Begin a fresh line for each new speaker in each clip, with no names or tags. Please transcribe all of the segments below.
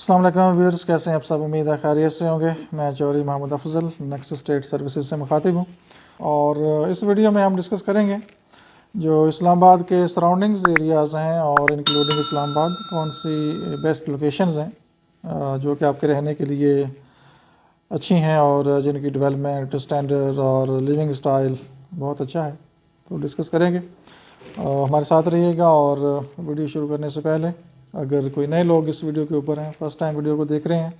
अस्सलाम वालेकुम व्यूअर्स, कैसे हैं आप सब। उम्मीद है खैरियत से होंगे। मैं Chaudhary Mohammad Afzal next state services से मुखातिब हूँ और इस वीडियो में हम डिस्कस करेंगे जो इस्लामाबाद के सराउंडिंग्स एरियाज़ हैं और इंक्लूडिंग इस्लामाबाद कौन सी बेस्ट लोकेशंस हैं जो कि आपके रहने के लिए अच्छी हैं और जिनकी डेवलपमेंट स्टैंडर्ड और लिविंग स्टाइल बहुत अच्छा है। तो डिस्कस करेंगे, हमारे साथ रहिएगा। और वीडियो शुरू करने से पहले अगर कोई नए लोग इस वीडियो के ऊपर हैं, फर्स्ट टाइम वीडियो को देख रहे हैं,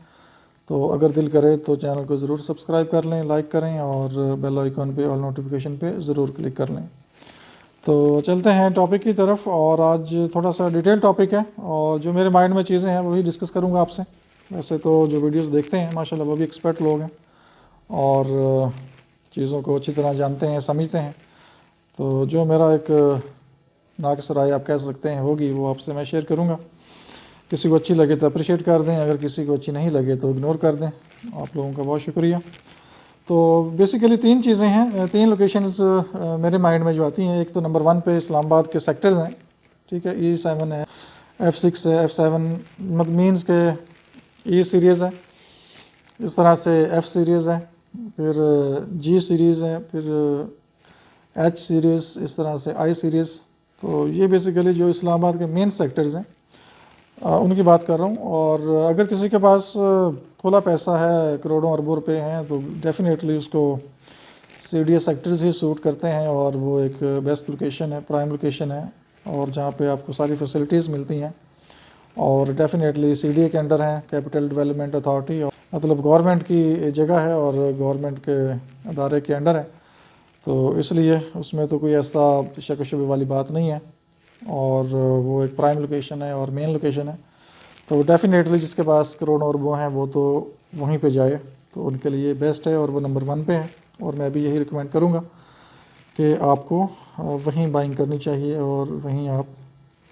तो अगर दिल करे तो चैनल को ज़रूर सब्सक्राइब कर लें, लाइक करें और बेल आइकॉन पे ऑल नोटिफिकेशन पे ज़रूर क्लिक कर लें। तो चलते हैं टॉपिक की तरफ। और आज थोड़ा सा डिटेल टॉपिक है और जो मेरे माइंड में चीज़ें हैं वही डिस्कस करूँगा आपसे। वैसे तो जो वीडियोस देखते हैं माशाल्लाह वो भी एक्सपर्ट लोग हैं और चीज़ों को अच्छी तरह जानते हैं, समझते हैं। तो जो मेरा एक नाक़िस राय आप कह सकते हैं होगी वो आपसे मैं शेयर करूँगा। किसी को अच्छी लगे तो अप्रिशिएट कर दें, अगर किसी को अच्छी नहीं लगे तो इग्नोर कर दें। आप लोगों का बहुत शुक्रिया। तो बेसिकली तीन चीज़ें हैं, तीन लोकेशंस मेरे माइंड में जो आती हैं। एक तो नंबर 1 पे इस्लामाबाद के सेक्टर्स हैं, ठीक है। E7 है, F6 है, F7 मतलब मीन्स के E सीरीज़ है, इस तरह से F सीरीज़ है, फिर G सीरीज़ है, फिर H सीरीज़, इस तरह से I सीरीज़। तो ये बेसिकली जो इस्लामाबाद के मेन सेक्टर्स हैं उनकी बात कर रहा हूँ। और अगर किसी के पास खुला पैसा है, करोड़ों अरबों रुपए हैं, तो डेफिनेटली उसको CDS सेक्टर्स ही सूट करते हैं और वो एक बेस्ट लोकेशन है, प्राइम लोकेशन है और जहाँ पे आपको सारी फैसिलिटीज़ मिलती हैं। और डेफिनेटली CDA के अंडर है, कैपिटल डेवलपमेंट अथॉरिटी, मतलब गवर्नमेंट की जगह है और गवर्नमेंट के अदारे के अंडर है। तो इसलिए उसमें तो कोई ऐसा शक शुबे वाली बात नहीं है और वो एक प्राइम लोकेशन है और मेन लोकेशन है। तो डेफिनेटली जिसके पास करोड़ों अरबों हैं वो तो वहीं पे जाए, तो उनके लिए बेस्ट है और वो नंबर 1 पे है। और मैं भी यही रिकमेंड करूँगा कि आपको वहीं बाइंग करनी चाहिए और वहीं आप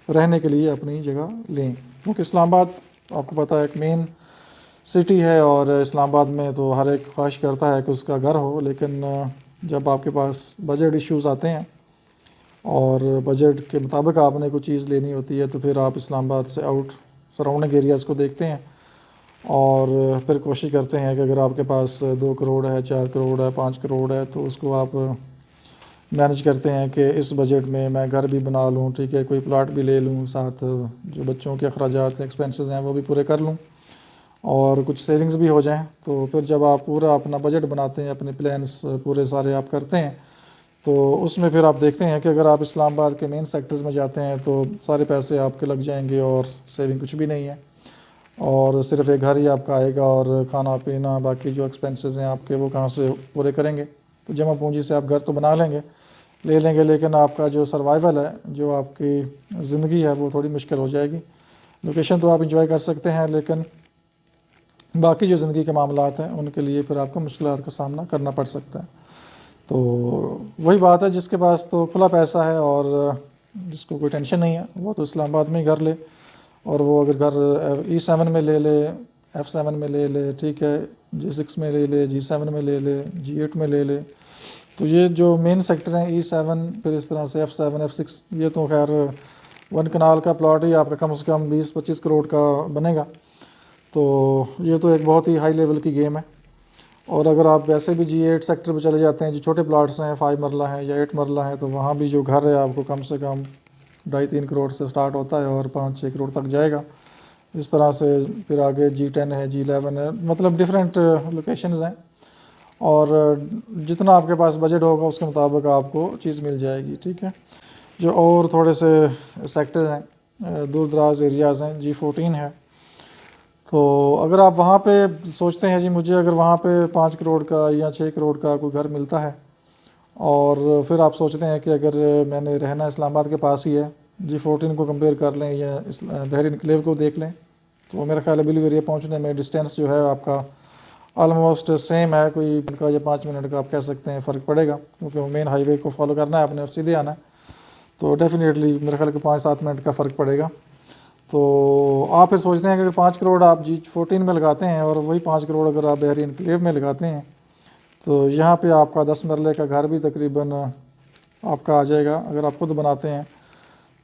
रहने के लिए अपनी जगह लें, क्योंकि इस्लामाबाद आपको पता है एक मेन सिटी है और इस्लामाबाद में तो हर एक ख्वाहिश करता है कि उसका घर हो। लेकिन जब आपके पास बजट इश्यूज़ आते हैं और बजट के मुताबिक आपने कोई चीज़ लेनी होती है तो फिर आप इस्लामाबाद से आउट सराउंडिंग एरियाज़ को देखते हैं और फिर कोशिश करते हैं कि अगर आपके पास 2 करोड़ है, 4 करोड़ है, 5 करोड़ है, तो उसको आप मैनेज करते हैं कि इस बजट में मैं घर भी बना लूँ, ठीक है, कोई प्लाट भी ले लूँ, साथ जो बच्चों के अखराजात एक्सपेंसेस हैं वो भी पूरे कर लूँ और कुछ सेविंग्स भी हो जाएं। तो फिर जब आप पूरा अपना बजट बनाते हैं, अपने प्लान्स पूरे सारे आप करते हैं, तो उसमें फिर आप देखते हैं कि अगर आप इस्लामाबाद के मेन सेक्टर्स में जाते हैं तो सारे पैसे आपके लग जाएंगे और सेविंग कुछ भी नहीं है और सिर्फ एक घर ही आपका आएगा और खाना पीना बाकी जो एक्सपेंसेस हैं आपके वो कहाँ से पूरे करेंगे। तो जमा पूंजी से आप घर तो बना लेंगे, ले लेंगे, लेकिन आपका जो सर्वाइवल है, जो आपकी ज़िंदगी है, वो थोड़ी मुश्किल हो जाएगी। लोकेशन तो आप इंजॉय कर सकते हैं लेकिन बाकी जो ज़िंदगी के मामलात हैं उनके लिए फिर आपको मुश्किलात का सामना करना पड़ सकता है। तो वही बात है, जिसके पास तो खुला पैसा है और जिसको कोई टेंशन नहीं है वो तो इस्लामाबाद में ही घर ले और वो अगर घर E7 में ले ले, F7 में ले ले, ठीक है, G6 में ले ले, G7 में ले ले, G8 में ले ले। तो ये जो मेन सेक्टर हैं E7, फिर इस तरह से F7, F6, ये तो खैर 1 कनाल का प्लॉट ही आपका कम से कम 20-25 करोड़ का बनेगा। तो ये तो एक बहुत ही हाई लेवल की गेम है। और अगर आप वैसे भी G8 सेक्टर पे चले जाते हैं, जो छोटे प्लाट्स हैं, 5 मरला हैं या 8 मरला हैं, तो वहाँ भी जो घर है आपको कम से कम 2.5-3 करोड़ से स्टार्ट होता है और 5-6 करोड़ तक जाएगा। इस तरह से फिर आगे G10 है, G11 है, मतलब डिफरेंट लोकेशंस हैं और जितना आपके पास बजट होगा उसके मुताबिक आपको चीज़ मिल जाएगी, ठीक है। जो और थोड़े से सेक्टर हैं, दूर दराज एरियाज़ हैं, G14 है। तो अगर आप वहाँ पे सोचते हैं जी मुझे अगर वहाँ पे 5 करोड़ का या 6 करोड़ का कोई घर मिलता है और फिर आप सोचते हैं कि अगर मैंने रहना इस्लामाबाद के पास ही है, G14 को कंपेयर कर लें या इस बहरी इनक्लेव को देख लें, तो मेरा ख्याल है बिल्कुल एरिया पहुँचने में डिस्टेंस जो है आपका ऑलमोस्ट सेम है। कोई मिनट का या 5 मिनट का आप कह सकते हैं फ़र्क पड़ेगा, क्योंकि वो मेन हाईवे को फॉलो करना है आपने और सीधे आना है। तो डेफिनेटली मेरे ख्याल के 5-7 मिनट का फ़र्क पड़ेगा। तो आप फिर सोचते हैं कि अगर 5 करोड़ आप G14 में लगाते हैं और वही 5 करोड़ अगर आप बहरी इनक्लेव में लगाते हैं, तो यहाँ पे आपका 10 मरले का घर भी तकरीबन आपका आ जाएगा। अगर आप खुद बनाते हैं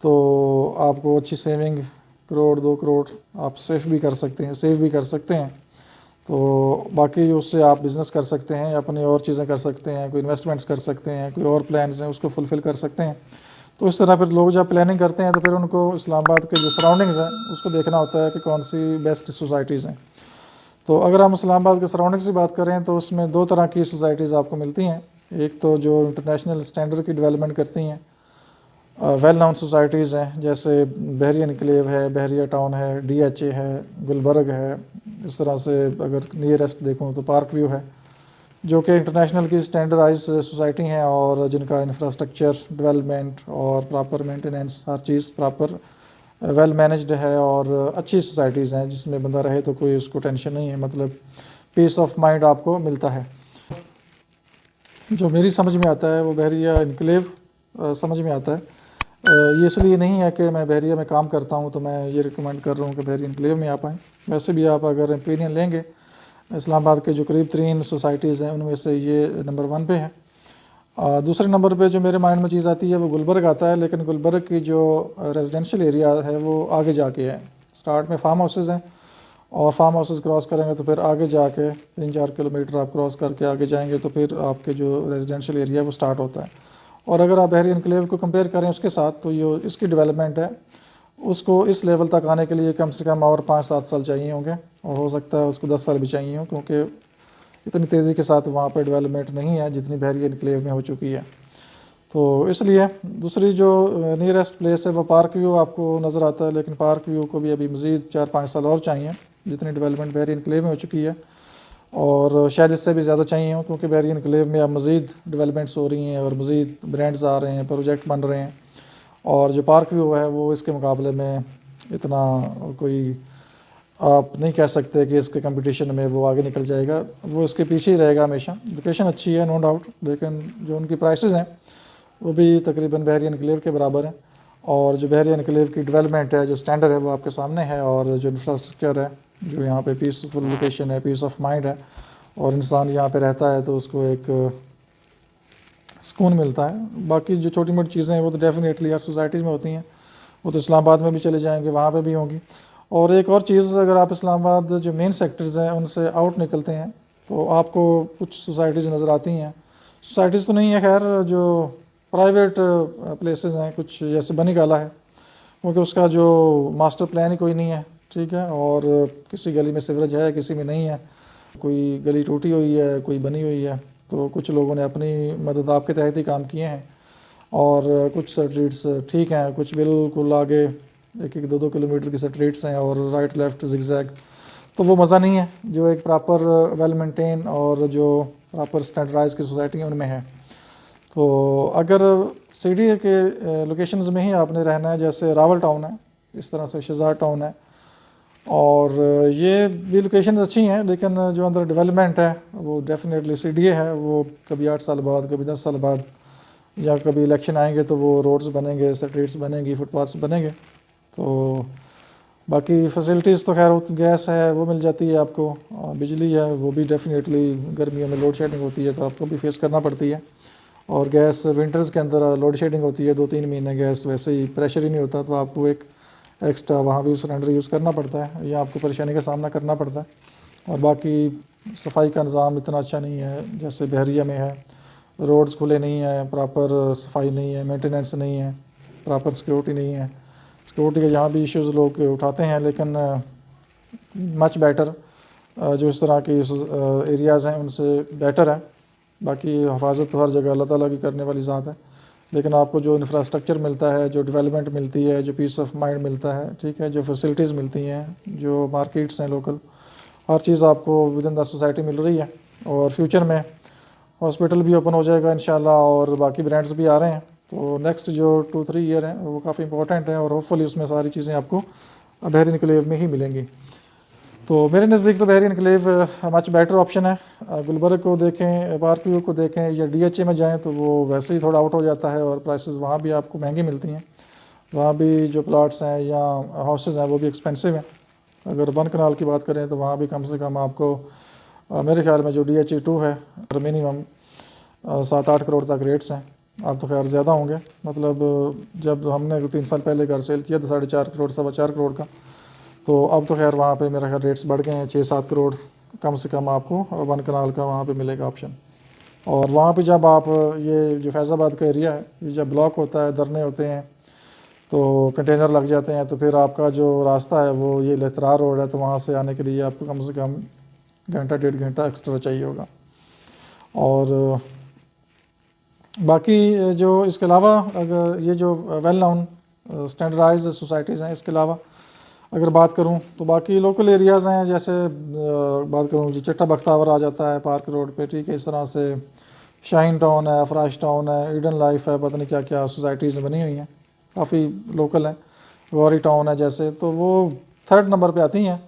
तो आपको अच्छी सेविंग करोड़ 2 करोड़ आप सेव भी कर सकते हैं। तो बाकी उससे आप बिज़नेस कर सकते हैं, अपनी और चीज़ें कर सकते हैं, कोई इन्वेस्टमेंट्स कर सकते हैं, कोई और प्लान्स हैं उसको फुलफ़िल कर सकते हैं। तो इस तरह फिर लोग जब प्लानिंग करते हैं तो फिर उनको इस्लामाबाद के जो सराउंडिंग्स हैं उसको देखना होता है कि कौन सी बेस्ट सोसाइटीज़ हैं। तो अगर हम इस्लामाबाद के सराउंडिंग्स की बात करें तो उसमें 2 तरह की सोसाइटीज़ आपको मिलती हैं। एक तो जो इंटरनेशनल स्टैंडर्ड की डेवलपमेंट करती हैं, वेल नाउन सोसाइटीज़ हैं, जैसे बहरिया इनक्लेव है, बहरिया टाउन है, DHA है, गुलबर्ग है। इस तरह से अगर नियरेस्ट देखूँ तो पार्क व्यू है, जो कि इंटरनेशनल की स्टैंडर्डाइज सोसाइटी हैं और जिनका इंफ्रास्ट्रक्चर डेवलपमेंट और प्रॉपर मेंटेनेंस हर चीज़ प्रॉपर वेल मैनेज्ड है और अच्छी सोसाइटीज़ हैं जिसमें बंदा रहे तो कोई उसको टेंशन नहीं है, मतलब पीस ऑफ माइंड आपको मिलता है। जो मेरी समझ में आता है वो बहरिया इनक्लेव समझ में आता है। ये इसलिए नहीं है कि मैं बहरिया में काम करता हूँ तो मैं ये रिकमेंड कर रहा हूँ कि बहरिया इनक्लेव में आ पाएँ। वैसे भी आप अगर ओपिनियन लेंगे इस्लामाबाद के जो करीब 3 सोसाइटीज़ हैं उनमें से ये नंबर 1 पे है। दूसरे नंबर पे जो मेरे माइंड में चीज़ आती है वो गुलबर्ग आता है, लेकिन गुलबर्ग की जो रेजिडेंशियल एरिया है वो आगे जाके है। स्टार्ट में फार्म हाउसेज़ हैं और फार्म हाउसेज़ क्रॉस करेंगे तो फिर आगे जाके 3-4 किलोमीटर आप क्रॉस करके आगे जाएंगे तो फिर आपके जो रेजिडेंशियल एरिया है वो स्टार्ट होता है। और अगर आप बहरिया इनक्लेव को कंपेयर करें उसके साथ तो ये इसकी डेवलपमेंट है उसको इस लेवल तक आने के लिए कम से कम और 5-7 साल चाहिए होंगे और हो सकता है उसको 10 साल भी चाहिए हों, क्योंकि इतनी तेज़ी के साथ वहाँ पे डेवलपमेंट नहीं है जितनी बहरिया इनक्लेव में हो चुकी है। तो इसलिए दूसरी जो नियरेस्ट प्लेस है वो पार्क व्यू आपको नज़र आता है, लेकिन पार्क व्यू को भी अभी मज़ीद 4-5 साल और चाहिए जितनी डेवलपमेंट बहरिया इनक्लेव में हो चुकी है, और शायद इससे भी ज़्यादा चाहिए हों क्योंकि बहरिया इनक्लेव में अब मज़ीद डेवलपमेंट्स हो रही हैं और मज़ीद ब्रांड्स आ रहे हैं, प्रोजेक्ट बन रहे हैं। और जो पार्क व्यू है वो इसके मुकाबले में इतना कोई आप नहीं कह सकते कि इसके कंपटीशन में वो आगे निकल जाएगा, वो इसके पीछे ही रहेगा हमेशा। लोकेशन अच्छी है नो डाउट, लेकिन जो उनकी प्राइसेस हैं वो भी तकरीबन बहरिया इनक्लेव के बराबर हैं। और जो बहरिया इनक्लेव की डेवलपमेंट है, जो स्टैंडर्ड है वो आपके सामने है, और जो इंफ्रास्ट्रक्चर है, जो यहाँ पे पीसफुल लोकेशन है, पीस ऑफ माइंड है, और इंसान यहाँ पे रहता है तो उसको एक सुकून मिलता है। बाकी जो छोटी मोटी चीज़ें हैं वो तो डेफिनेटली हर सोसाइटीज़ में होती हैं, वो तो इस्लामाबाद में भी चले जाएंगे वहाँ पे भी होंगी। और एक और चीज़, अगर आप इस्लामाबाद जो मेन सेक्टर्स हैं उनसे आउट निकलते हैं तो आपको कुछ सोसाइटीज़ नज़र आती हैं। सोसाइटीज़ तो नहीं है खैर, जो प्राइवेट प्लेसेस हैं कुछ, जैसे बनी गाला है, क्योंकि उसका जो मास्टर प्लान ही कोई नहीं है, ठीक है, और किसी गली में सीवरेज है, किसी में नहीं है, कोई गली टूटी हुई है, कोई बनी हुई है। तो कुछ लोगों ने अपनी मदद आपके तहत ही काम किए हैं, और कुछ स्ट्रीट्स ठीक हैं, कुछ बिल्कुल आगे 1-2 किलोमीटर की स्ट्रीट्स हैं और राइट लेफ्ट जिगजैग, तो वो मज़ा नहीं है जो एक प्रॉपर वेल मेंटेन और जो प्रॉपर स्टैंडर्डाइज की सोसाइटी है उनमें है। तो अगर सिटी के लोकेशंस में ही आपने रहना है, जैसे रावल टाउन है, इस तरह से शहजाद टाउन है, और ये भी लोकेशन अच्छी हैं, लेकिन जो अंदर डेवलपमेंट है वो डेफिनेटली CDA है, वो कभी 8 साल बाद, कभी 10 साल बाद, या कभी इलेक्शन आएंगे तो वो रोड्स बनेंगे, स्ट्रीट्स बनेंगी, फुटपाथ्स बनेंगे। तो बाकी फैसिलिटीज़ तो खैर गैस है वो मिल जाती है आपको, बिजली है वो भी डेफिनेटली गर्मियों में लोड शेडिंग होती है तो आपको भी फेस करना पड़ती है, और गैस विंटर्स के अंदर लोड शेडिंग होती है 2-3 महीने, गैस वैसे ही प्रेशर ही नहीं होता, तो आपको एक एक्स्ट्रा वहाँ भी सिलेंडर यूज़ करना पड़ता है या आपको परेशानी का सामना करना पड़ता है। और बाकी सफाई का निज़ाम इतना अच्छा नहीं है जैसे बहरिया में है, रोड्स खुले नहीं हैं, प्रॉपर सफाई नहीं है, मेंटेनेंस नहीं है, प्रॉपर सिक्योरिटी नहीं है। सिक्योरिटी के यहाँ भी इश्यूज़ लोग उठाते हैं, लेकिन मच बेटर जो इस तरह की एरियाज़ हैं उनसे बेटर है। बाकी हिफाजत तो हर जगह अल्लाह ताला की करने वाली ज़ात है, लेकिन आपको जो इंफ्रास्ट्रक्चर मिलता है, जो डेवलपमेंट मिलती है, जो पीस ऑफ माइंड मिलता है, ठीक है, जो फैसिलिटीज़ मिलती हैं, जो मार्केट्स हैं लोकल, हर चीज़ आपको विद इन द सोसाइटी मिल रही है। और फ्यूचर में हॉस्पिटल भी ओपन हो जाएगा इंशाल्लाह, और बाकी ब्रांड्स भी आ रहे हैं। तो नेक्स्ट जो 2-3 ईयर हैं वो काफ़ी इंपॉर्टेंट है, और होपफुली उसमें सारी चीज़ें आपको बहरिया इनक्लेव में ही मिलेंगी। तो मेरे नज़दीक तो बहरिया इनक्लेव मच बेटर ऑप्शन है। गुलबर्ग को देखें, पार्क व्यू को देखें, या DHA में जाएं तो वो वैसे ही थोड़ा आउट हो जाता है, और प्राइसेस वहाँ भी आपको महंगी मिलती हैं। वहाँ भी जो प्लाट्स हैं या हाउसेज़ हैं वो भी एक्सपेंसिव हैं। अगर 1 कनाल की बात करें तो वहाँ भी कम से कम आपको मेरे ख्याल में जो DHA 2 है मिनिमम 7-8 करोड़ तक रेट्स हैं, अब तो खैर ज़्यादा होंगे, मतलब जब हमने 3 साल पहले घर सेल किया था 4.5 करोड़ 4.25 करोड़ का, तो अब तो खैर वहाँ पे मेरा खैर रेट्स बढ़ गए हैं, 6-7 करोड़ कम से कम आपको 1 कनाल का वहाँ पे मिलेगा ऑप्शन। और वहाँ पे जब आप ये जो फैज़ाबाद का एरिया है, ये जब ब्लॉक होता है, धरने होते हैं, तो कंटेनर लग जाते हैं, तो फिर आपका जो रास्ता है वो ये लेतरा रोड है, तो वहाँ से आने के लिए आपको कम से कम घंटा 1.5 घंटा एक्स्ट्रा चाहिए होगा। और बाकी जो इसके अलावा अगर ये जो वेल नोन स्टैंडर्डाइज सोसाइटीज़ हैं, इसके अलावा अगर बात करूं तो बाकी लोकल एरियाज़ हैं, जैसे बात करूं जो चट्टा बख्तावर आ जाता है पार्क रोड पे, ठीक है, इस तरह से शाइन टाउन है, फ्राश टाउन है, ईडन लाइफ है, पता नहीं क्या क्या सोसाइटीज़ बनी हुई हैं, काफ़ी लोकल हैं, गौरी टाउन है जैसे, तो वो 3rd नंबर पे आती हैं।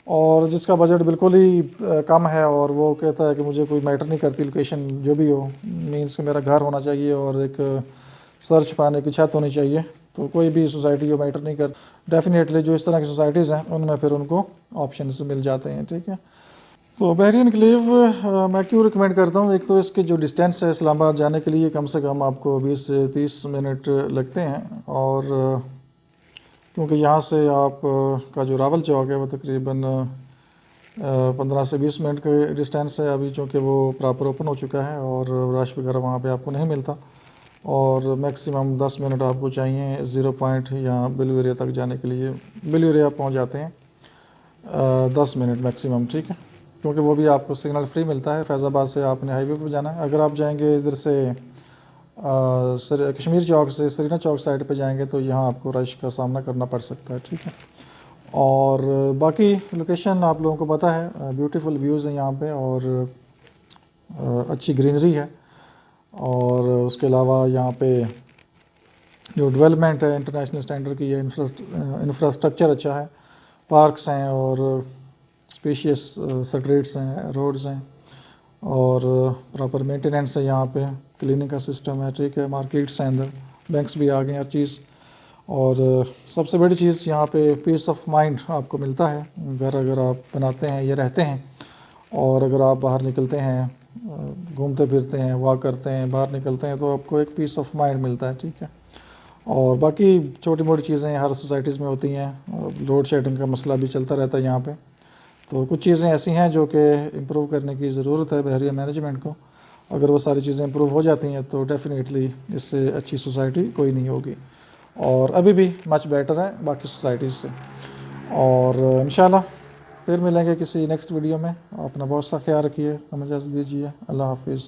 और जिसका बजट बिल्कुल ही कम है और वो कहता है कि मुझे कोई मैटर नहीं करती लोकेशन जो भी हो, मीन्स कि मेरा घर होना चाहिए और एक सर्च पाने की छत होनी चाहिए, तो कोई भी सोसाइटी जो मैटर नहीं कर, डेफिनेटली जो इस तरह की सोसाइटीज़ हैं उनमें फिर उनको ऑप्शंस मिल जाते हैं, ठीक है। तो बहरीन इनक्लेव मैं क्यों रिकमेंड करता हूँ, एक तो इसके जो डिस्टेंस है इस्लामाबाद जाने के लिए कम से कम आपको 20 से 30 मिनट लगते हैं, और क्योंकि यहाँ से आप का जो रावल चौक है वो तकरीबन 15 से 20 मिनट का डिस्टेंस है अभी, चूँकि वो प्रॉपर ओपन हो चुका है और रश वगैरह वहाँ पे आपको नहीं मिलता, और मैक्सिमम 10 मिनट आपको चाहिए 0 पॉइंट या ब्लू एरिया तक जाने के लिए। ब्लू एरिया पहुँच जाते हैं 10 मिनट मैक्सिमम, ठीक है, क्योंकि वो भी आपको सिग्नल फ्री मिलता है। फैज़ाबाद से आपने हाईवे पर जाना है, अगर आप जाएंगे इधर से कश्मीर चौक से सरीना चौक साइड पे जाएंगे तो यहाँ आपको रश का सामना करना पड़ सकता है, ठीक है। और बाकी लोकेशन आप लोगों को पता है, ब्यूटीफुल व्यूज़ हैं यहाँ पे और अच्छी ग्रीनरी है, और उसके अलावा यहाँ पे जो डेवलपमेंट है इंटरनेशनल स्टैंडर्ड की है, इंफ्रास्ट्रक्चर अच्छा है, पार्क्स हैं और स्पेशियस स्ट्रीट्स हैं, रोड्स हैं, और प्रॉपर मेंटेनेंस है यहाँ पे, क्लीनिंग का सिस्टम है, ठीक है, मार्केट्स हैं अंदर, बैंक्स भी आ गए, हर चीज़। और सबसे बड़ी चीज़ यहाँ पे पीस ऑफ माइंड आपको मिलता है, घर अगर आप बनाते हैं या रहते हैं, और अगर आप बाहर निकलते हैं, घूमते फिरते हैं, वॉक करते हैं, बाहर निकलते हैं, तो आपको एक पीस ऑफ माइंड मिलता है, ठीक है। और बाकी छोटी मोटी चीज़ें हर सोसाइटीज़ में होती हैं, लोड शेडिंग का मसला भी चलता रहता है यहाँ पे, तो कुछ चीज़ें ऐसी हैं जो कि इम्प्रूव करने की ज़रूरत है बहरिया मैनेजमेंट को। अगर वो सारी चीज़ें इम्प्रूव हो जाती हैं तो डेफ़िनेटली इससे अच्छी सोसाइटी कोई नहीं होगी, और अभी भी मच बेटर है बाकी सोसाइटीज़ से। और इंशाल्लाह फिर मिलेंगे किसी नेक्स्ट वीडियो में। अपना बहुत सा ख्याल रखिए, हमें इजाज़त दीजिए, अल्लाह हाफिज़।